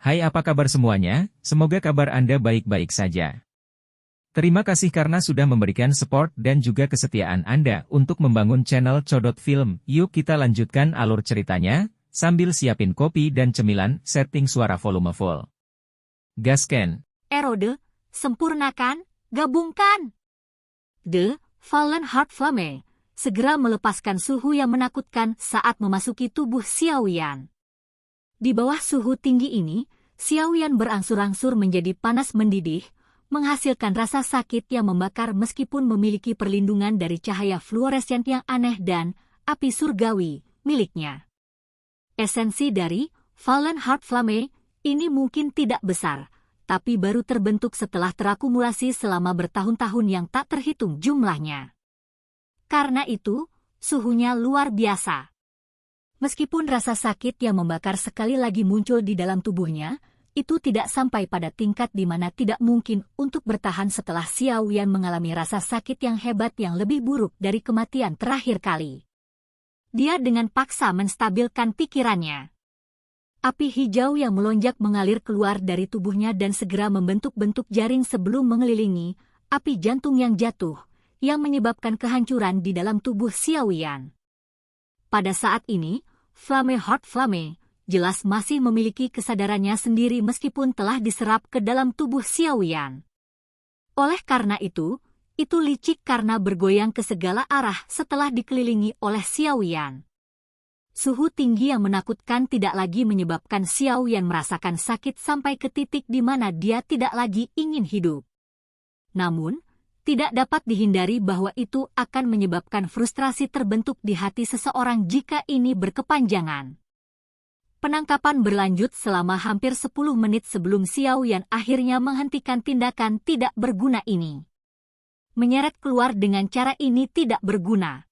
Hai, apa kabar semuanya? Semoga kabar Anda baik-baik saja. Terima kasih karena sudah memberikan support dan juga kesetiaan Anda untuk membangun channel Codot Film. Yuk kita lanjutkan alur ceritanya, sambil siapin kopi dan cemilan, setting suara volume full. Gasken. Erode, sempurnakan, gabungkan. The Fallen Heart Flame segera melepaskan suhu yang menakutkan saat memasuki tubuh Xiaoyan. Di bawah suhu tinggi ini, Xiaoyan berangsur-angsur menjadi panas mendidih, menghasilkan rasa sakit yang membakar meskipun memiliki perlindungan dari cahaya fluoresen yang aneh dan api surgawi miliknya. Esensi dari Fallen Heart Flame ini mungkin tidak besar, tapi baru terbentuk setelah terakumulasi selama bertahun-tahun yang tak terhitung jumlahnya. Karena itu, suhunya luar biasa. Meskipun rasa sakit yang membakar sekali lagi muncul di dalam tubuhnya, itu tidak sampai pada tingkat di mana tidak mungkin untuk bertahan setelah Xiaoyan mengalami rasa sakit yang hebat yang lebih buruk dari kematian terakhir kali. Dia dengan paksa menstabilkan pikirannya. Api hijau yang melonjak mengalir keluar dari tubuhnya dan segera membentuk-bentuk jaring sebelum mengelilingi api jantung yang jatuh, yang menyebabkan kehancuran di dalam tubuh Xiaoyan. Pada saat ini, Flame Heart Flame jelas masih memiliki kesadarannya sendiri meskipun telah diserap ke dalam tubuh Xiaoyan. Oleh karena itu licik karena bergoyang ke segala arah setelah dikelilingi oleh Xiaoyan. Suhu tinggi yang menakutkan tidak lagi menyebabkan Xiaoyan merasakan sakit sampai ke titik di mana dia tidak lagi ingin hidup. Namun, tidak dapat dihindari bahwa itu akan menyebabkan frustrasi terbentuk di hati seseorang jika ini berkepanjangan. Penangkapan berlanjut selama hampir 10 menit sebelum Xiaoyan akhirnya menghentikan tindakan tidak berguna ini. Menyeret keluar dengan cara ini tidak berguna.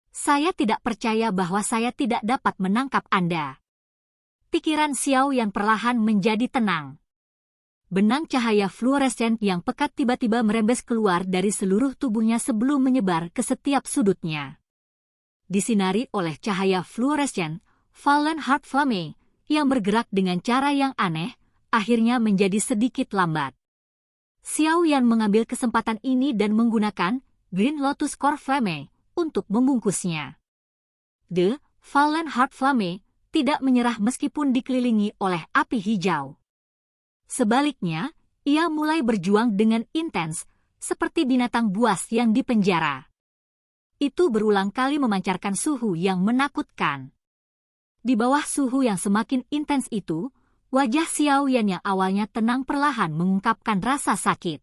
Saya tidak percaya bahwa saya tidak dapat menangkap Anda. Pikiran Xiaoyan perlahan menjadi tenang. Benang cahaya fluoresen yang pekat tiba-tiba merembes keluar dari seluruh tubuhnya sebelum menyebar ke setiap sudutnya. Disinari oleh cahaya fluoresen, Fallen Heart Flame, yang bergerak dengan cara yang aneh, akhirnya menjadi sedikit lambat. Xiaoyan mengambil kesempatan ini dan menggunakan Green Lotus Core Flame untuk membungkusnya. The Fallen Heart Flame tidak menyerah meskipun dikelilingi oleh api hijau. Sebaliknya, ia mulai berjuang dengan intens, seperti binatang buas yang dipenjara. Itu berulang kali memancarkan suhu yang menakutkan. Di bawah suhu yang semakin intens itu, wajah Xiaoyan yang awalnya tenang perlahan mengungkapkan rasa sakit.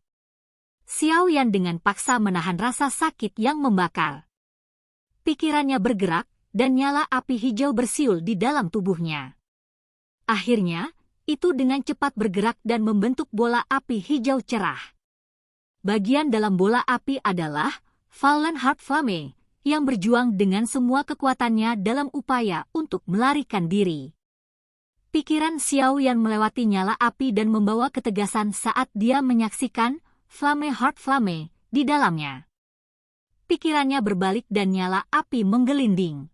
Xiaoyan dengan paksa menahan rasa sakit yang membakar. Pikirannya bergerak, dan nyala api hijau bersiul di dalam tubuhnya. Akhirnya, itu dengan cepat bergerak dan membentuk bola api hijau cerah. Bagian dalam bola api adalah Fallen Heart Flame, yang berjuang dengan semua kekuatannya dalam upaya untuk melarikan diri. Pikiran Xiaoyan melewati nyala api dan membawa ketegasan saat dia menyaksikan Flame Heart Flame di dalamnya. Pikirannya berbalik dan nyala api menggelinding.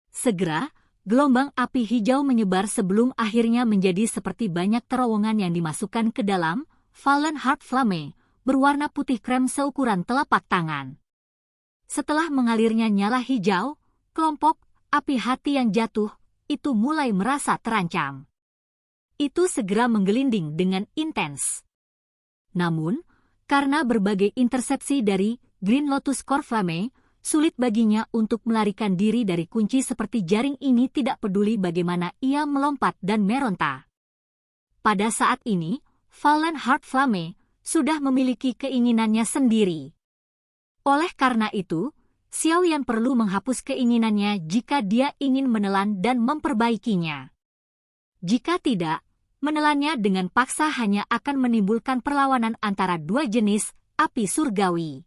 Segera, gelombang api hijau menyebar sebelum akhirnya menjadi seperti banyak terowongan yang dimasukkan ke dalam Fallen Heart Flame, berwarna putih krem seukuran telapak tangan. Setelah mengalirnya nyala hijau, kelompok api hati yang jatuh itu mulai merasa terancam. Itu segera menggelinding dengan intens. Namun, karena berbagai intersepsi dari Green Lotus Core Flame, sulit baginya untuk melarikan diri dari kunci seperti jaring ini tidak peduli bagaimana ia melompat dan meronta. Pada saat ini, Fallen Heart Flame sudah memiliki keinginannya sendiri. Oleh karena itu, Xiaoyan perlu menghapus keinginannya jika dia ingin menelan dan memperbaikinya. Jika tidak, menelannya dengan paksa hanya akan menimbulkan perlawanan antara dua jenis api surgawi.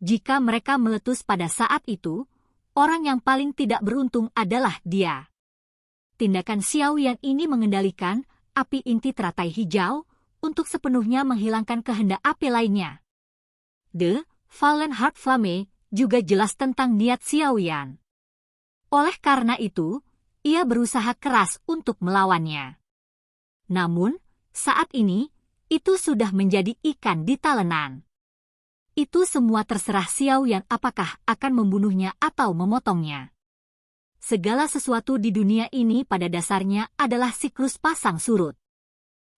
Jika mereka meletus pada saat itu, orang yang paling tidak beruntung adalah dia. Tindakan Xiaoyan ini mengendalikan api inti teratai hijau untuk sepenuhnya menghilangkan kehendak api lainnya. The Fallen Heart Flame juga jelas tentang niat Xiaoyan. Oleh karena itu, ia berusaha keras untuk melawannya. Namun, saat ini, itu sudah menjadi ikan di talenan. Itu semua terserah Xiaoyan apakah akan membunuhnya atau memotongnya. Segala sesuatu di dunia ini pada dasarnya adalah siklus pasang surut.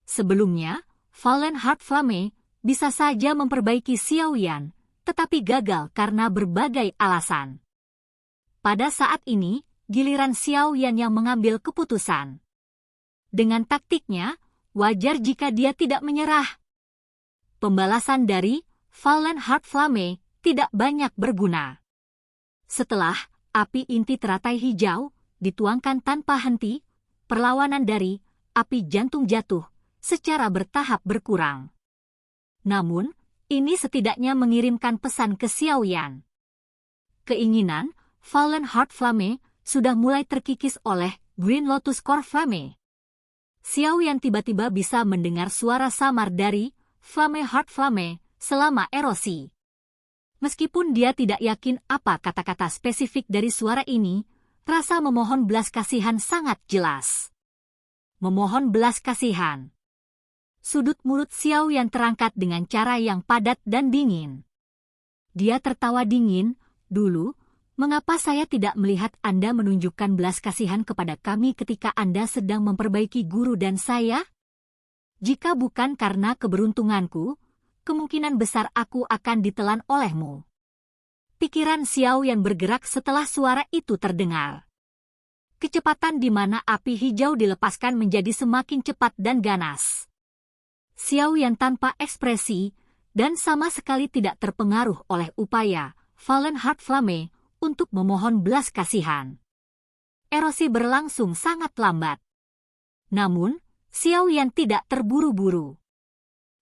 Sebelumnya, Fallen Heart Flame bisa saja memperbaiki Xiaoyan, tetapi gagal karena berbagai alasan. Pada saat ini, giliran Xiaoyan yang mengambil keputusan. Dengan taktiknya, wajar jika dia tidak menyerah. Pembalasan dari Fallen Heart Flame tidak banyak berguna. Setelah api inti teratai hijau dituangkan tanpa henti, perlawanan dari api jantung jatuh secara bertahap berkurang. Namun, ini setidaknya mengirimkan pesan ke Xiaoyan. Keinginan Fallen Heart Flame sudah mulai terkikis oleh Green Lotus Core Flame. Xiaoyan tiba-tiba bisa mendengar suara samar dari Flame Heart Flame selama erosi. Meskipun dia tidak yakin apa kata-kata spesifik dari suara ini, rasa memohon belas kasihan sangat jelas. Memohon belas kasihan. Sudut mulut Xiaoyan terangkat dengan cara yang padat dan dingin. Dia tertawa dingin, "Dulu, mengapa saya tidak melihat Anda menunjukkan belas kasihan kepada kami ketika Anda sedang memperbaiki guru dan saya? Jika bukan karena keberuntunganku, kemungkinan besar aku akan ditelan olehmu." Pikiran Xiaoyan bergerak setelah suara itu terdengar. Kecepatan di mana api hijau dilepaskan menjadi semakin cepat dan ganas. Xiaoyan tanpa ekspresi dan sama sekali tidak terpengaruh oleh upaya Fallen Heart Flame untuk memohon belas kasihan. Erosi berlangsung sangat lambat. Namun, Xiaoyan tidak terburu-buru.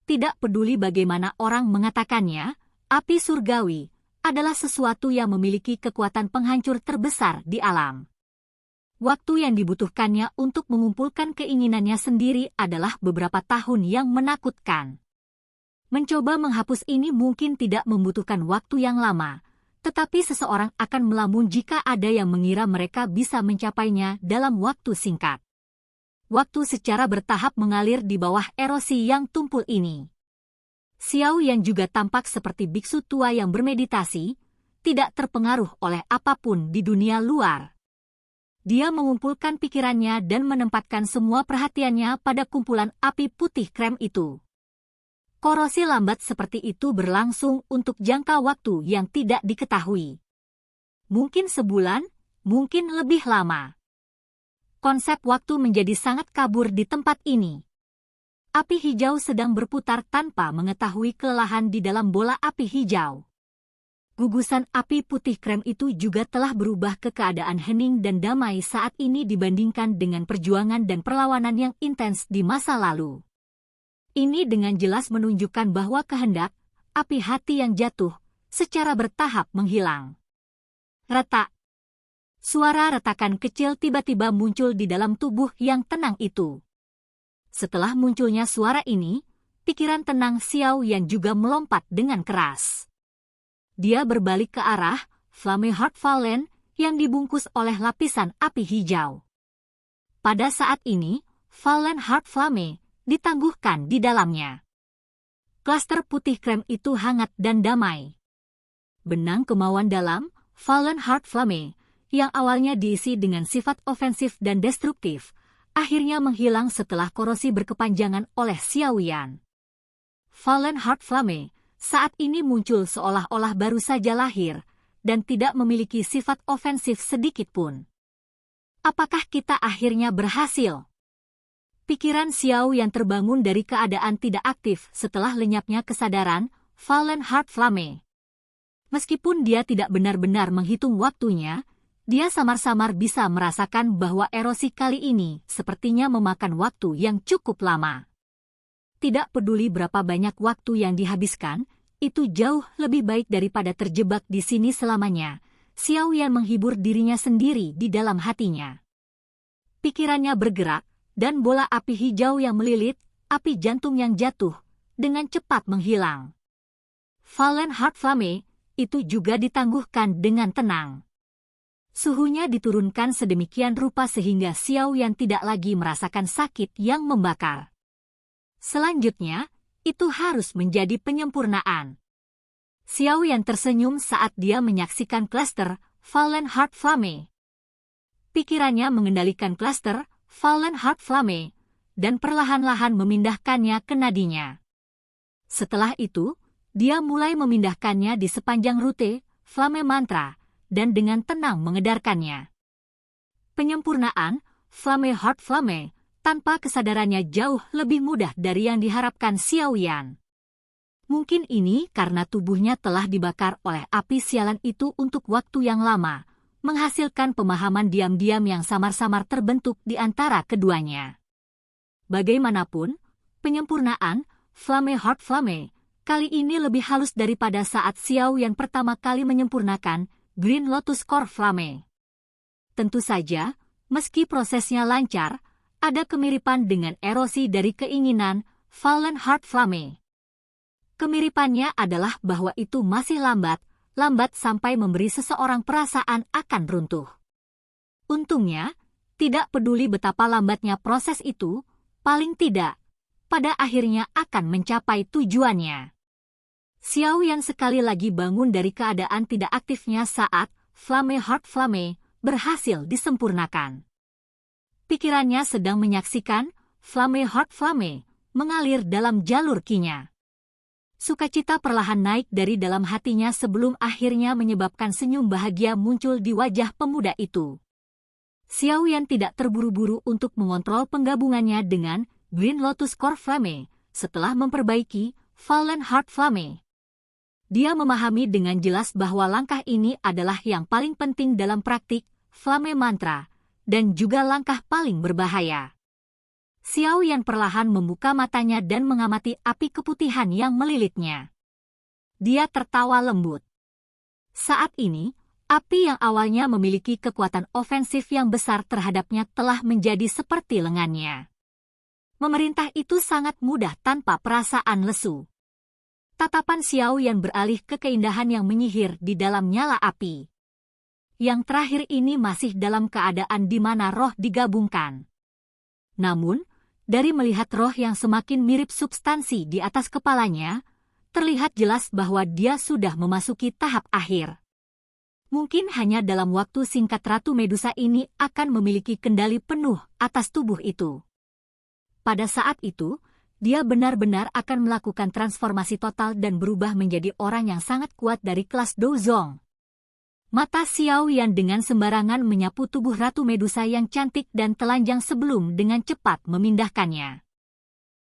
Tidak peduli bagaimana orang mengatakannya, api surgawi adalah sesuatu yang memiliki kekuatan penghancur terbesar di alam. Waktu yang dibutuhkannya untuk mengumpulkan keinginannya sendiri adalah beberapa tahun yang menakutkan. Mencoba menghapus ini mungkin tidak membutuhkan waktu yang lama, tetapi seseorang akan melamun jika ada yang mengira mereka bisa mencapainya dalam waktu singkat. Waktu secara bertahap mengalir di bawah erosi yang tumpul ini. Xiaoyan juga tampak seperti biksu tua yang bermeditasi, tidak terpengaruh oleh apapun di dunia luar. Dia mengumpulkan pikirannya dan menempatkan semua perhatiannya pada kumpulan api putih krem itu. Korosi lambat seperti itu berlangsung untuk jangka waktu yang tidak diketahui. Mungkin sebulan, mungkin lebih lama. Konsep waktu menjadi sangat kabur di tempat ini. Api hijau sedang berputar tanpa mengetahui kelelahan di dalam bola api hijau. Gugusan api putih krem itu juga telah berubah ke keadaan hening dan damai saat ini dibandingkan dengan perjuangan dan perlawanan yang intens di masa lalu. Ini dengan jelas menunjukkan bahwa kehendak, api hati yang jatuh, secara bertahap menghilang. Retak. Suara retakan kecil tiba-tiba muncul di dalam tubuh yang tenang itu. Setelah munculnya suara ini, pikiran tenang Xiaoyan juga melompat dengan keras. Dia berbalik ke arah Flame Heart Fallen yang dibungkus oleh lapisan api hijau. Pada saat ini, Fallen Heart Flame ditangguhkan di dalamnya. Klaster putih krem itu hangat dan damai. Benang kemauan dalam Fallen Heart Flame yang awalnya diisi dengan sifat ofensif dan destruktif, akhirnya menghilang setelah korosi berkepanjangan oleh Xiaoyan. Fallen Heart Flame saat ini muncul seolah-olah baru saja lahir dan tidak memiliki sifat ofensif sedikit pun. Apakah kita akhirnya berhasil? Pikiran Xiaoyan terbangun dari keadaan tidak aktif setelah lenyapnya kesadaran Fallen Heart Flame. Meskipun dia tidak benar-benar menghitung waktunya, dia samar-samar bisa merasakan bahwa erosi kali ini sepertinya memakan waktu yang cukup lama. Tidak peduli berapa banyak waktu yang dihabiskan, itu jauh lebih baik daripada terjebak di sini selamanya. Xiaoyan menghibur dirinya sendiri di dalam hatinya. Pikirannya bergerak, dan bola api hijau yang melilit, api jantung yang jatuh, dengan cepat menghilang. Fallen Heart Flame itu juga ditangguhkan dengan tenang. Suhunya diturunkan sedemikian rupa sehingga Xiaoyan tidak lagi merasakan sakit yang membakar. Selanjutnya, itu harus menjadi penyempurnaan. Xiaoyan tersenyum saat dia menyaksikan klaster Fallen Heart Flame. Pikirannya mengendalikan klaster Fallen Heart Flame dan perlahan-lahan memindahkannya ke nadinya. Setelah itu, dia mulai memindahkannya di sepanjang rute Flame Mantra dan dengan tenang mengedarkannya. Penyempurnaan Flame Heart Flame tanpa kesadarannya jauh lebih mudah dari yang diharapkan Xiaoyan. Mungkin ini karena tubuhnya telah dibakar oleh api sialan itu untuk waktu yang lama, menghasilkan pemahaman diam-diam yang samar-samar terbentuk di antara keduanya. Bagaimanapun, penyempurnaan Flame Heart Flame kali ini lebih halus daripada saat Xiaoyan pertama kali menyempurnakan Green Lotus Core Flame. Tentu saja, meski prosesnya lancar, ada kemiripan dengan erosi dari keinginan Fallen Heart Flame. Kemiripannya adalah bahwa itu masih lambat sampai memberi seseorang perasaan akan runtuh. Untungnya, tidak peduli betapa lambatnya proses itu, paling tidak, pada akhirnya akan mencapai tujuannya. Xiaoyan sekali lagi bangun dari keadaan tidak aktifnya saat Flame Heart Flame berhasil disempurnakan. Pikirannya sedang menyaksikan Flame Heart Flame mengalir dalam jalur ki-nya. Sukacita perlahan naik dari dalam hatinya sebelum akhirnya menyebabkan senyum bahagia muncul di wajah pemuda itu. Xiaoyan tidak terburu-buru untuk mengontrol penggabungannya dengan Green Lotus Core Flame setelah memperbaiki Fallen Heart Flame. Dia memahami dengan jelas bahwa langkah ini adalah yang paling penting dalam praktik Flame Mantra dan juga langkah paling berbahaya. Xiaoyan perlahan membuka matanya dan mengamati api keputihan yang melilitnya. Dia tertawa lembut. Saat ini, api yang awalnya memiliki kekuatan ofensif yang besar terhadapnya telah menjadi seperti lengannya. Memerintah itu sangat mudah tanpa perasaan lesu. Tatapan Xiaoyan beralih ke keindahan yang menyihir di dalam nyala api. Yang terakhir ini masih dalam keadaan di mana roh digabungkan. Namun, dari melihat roh yang semakin mirip substansi di atas kepalanya, terlihat jelas bahwa dia sudah memasuki tahap akhir. Mungkin hanya dalam waktu singkat Ratu Medusa ini akan memiliki kendali penuh atas tubuh itu. Pada saat itu, dia benar-benar akan melakukan transformasi total dan berubah menjadi orang yang sangat kuat dari kelas Douzong. Mata Xiaoyan dengan sembarangan menyapu tubuh Ratu Medusa yang cantik dan telanjang sebelum dengan cepat memindahkannya.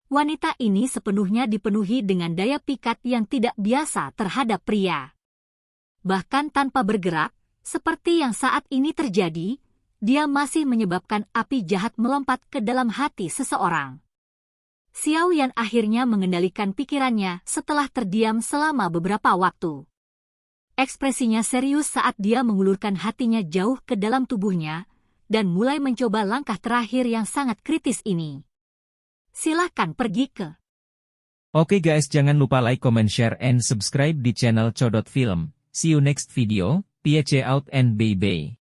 Wanita ini sepenuhnya dipenuhi dengan daya pikat yang tidak biasa terhadap pria. Bahkan tanpa bergerak, seperti yang saat ini terjadi, dia masih menyebabkan api jahat melompat ke dalam hati seseorang. Xiaoyan akhirnya mengendalikan pikirannya setelah terdiam selama beberapa waktu. Ekspresinya serius saat dia mengulurkan hatinya jauh ke dalam tubuhnya dan mulai mencoba langkah terakhir yang sangat kritis ini. Silahkan pergi ke. Oke guys, jangan lupa like, comment, share, and subscribe di channel Codot Film. See you next video. Peace out and bye-bye.